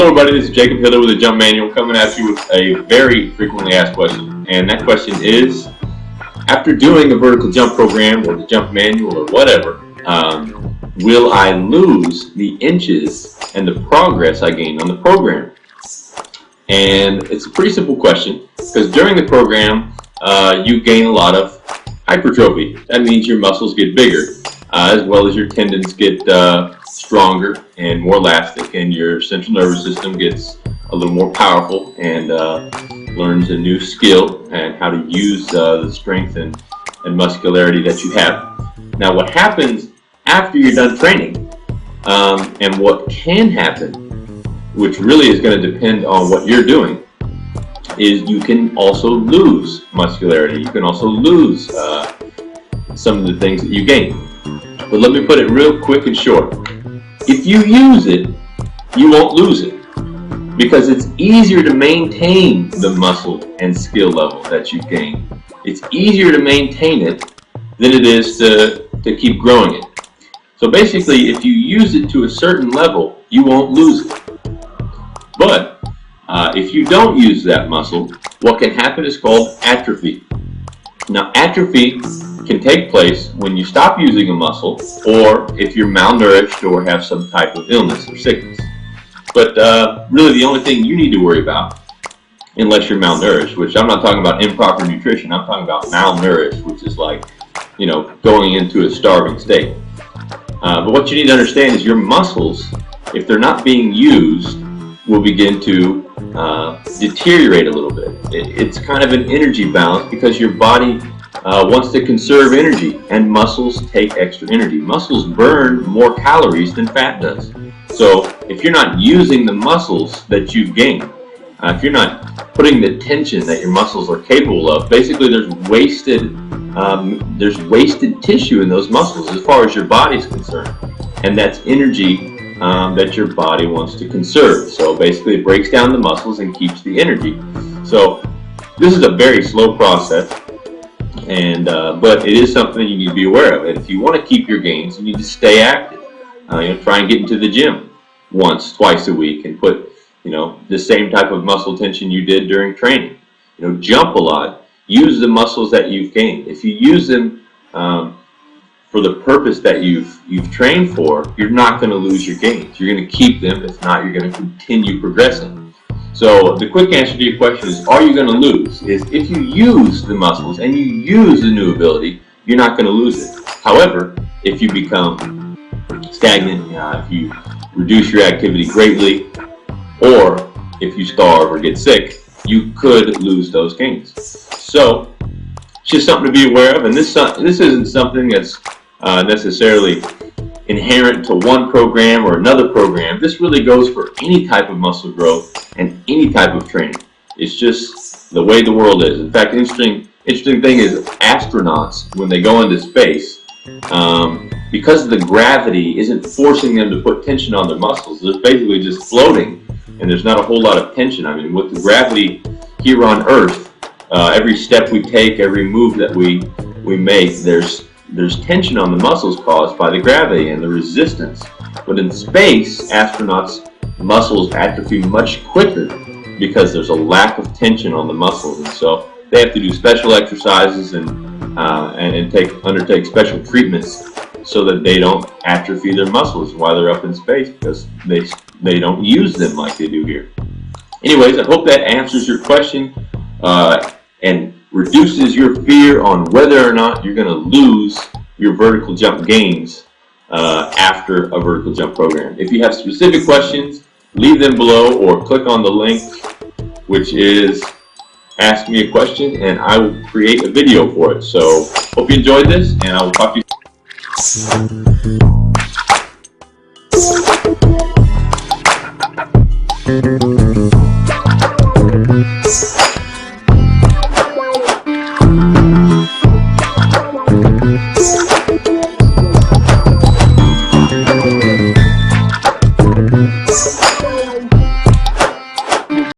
Hello everybody, this is Jacob Hiller with the Jump Manual coming at you with a very frequently asked question. And that question is, after doing the vertical jump program or the jump manual or whatever, will I lose the inches and the progress I gained on the program? And it's a pretty simple question, because during the program you gain a lot of hypertrophy. That means your muscles get bigger, as well as your tendons get stronger and more elastic, and your central nervous system gets a little more powerful and learns a new skill and how to use the strength and muscularity that you have. Now, what happens after you're done training, and what can happen, which really is going to depend on what you're doing, is you can also lose muscularity. You can also lose some of the things that you gain. But let me put it real quick and short. If you use it, you won't lose it, because it's easier to maintain the muscle and skill level that you've gained. It's easier to maintain it than it is to keep growing it. So basically, if you use it to a certain level, you won't lose it. But if you don't use that muscle, what can happen is called atrophy. Now, atrophy can take place when you stop using a muscle, or if you're malnourished or have some type of illness or sickness. But really the only thing you need to worry about, unless you're malnourished, which I'm not talking about improper nutrition, I'm talking about malnourished, which is like, you know, going into a starving state. But what you need to understand is your muscles, if they're not being used, will begin to deteriorate a little bit. It's kind of an energy balance, because your body wants to conserve energy, and muscles take extra energy. Muscles burn more calories than fat does. So if you're not using the muscles that you've gained, if you're not putting the tension that your muscles are capable of, basically there's wasted tissue in those muscles as far as your body's concerned, and that's energy that your body wants to conserve. So basically it breaks down the muscles and keeps the energy. So this is a very slow process, and but it is something you need to be aware of. And if you want to keep your gains, you need to stay active. Try and get into the gym once, twice a week, and put the same type of muscle tension you did during training. Jump a lot. Use the muscles that you've gained. If you use them for the purpose that you've trained for, you're not going to lose your gains. You're going to keep them. If not, you're going to continue progressing. So the quick answer to your question is, are you going to lose? Is if you use the muscles and you use the new ability, you're not going to lose it. However, if you become stagnant, if you reduce your activity greatly, or if you starve or get sick, you could lose those gains. So it's just something to be aware of, and this isn't something that's necessarily inherent to one program or another program. This really goes for any type of muscle growth and any type of training. It's just the way the world is. In fact, interesting thing is, astronauts, when they go into space, because the gravity isn't forcing them to put tension on their muscles, they're basically just floating, and there's not a whole lot of tension. I mean, with the gravity here on Earth, every step we take, every move that we make, there's tension on the muscles caused by the gravity and the resistance. But in space, astronauts' muscles atrophy much quicker because there's a lack of tension on the muscles, and so they have to do special exercises and undertake special treatments so that they don't atrophy their muscles while they're up in space, because they don't use them like they do here. Anyways, I hope that answers your question and reduces your fear on whether or not you're going to lose your vertical jump gains after a vertical jump program. If you have specific questions, leave them below or click on the link, which is Ask Me a Question, and I will create a video for it. So hope you enjoyed this, and I will talk to you soon.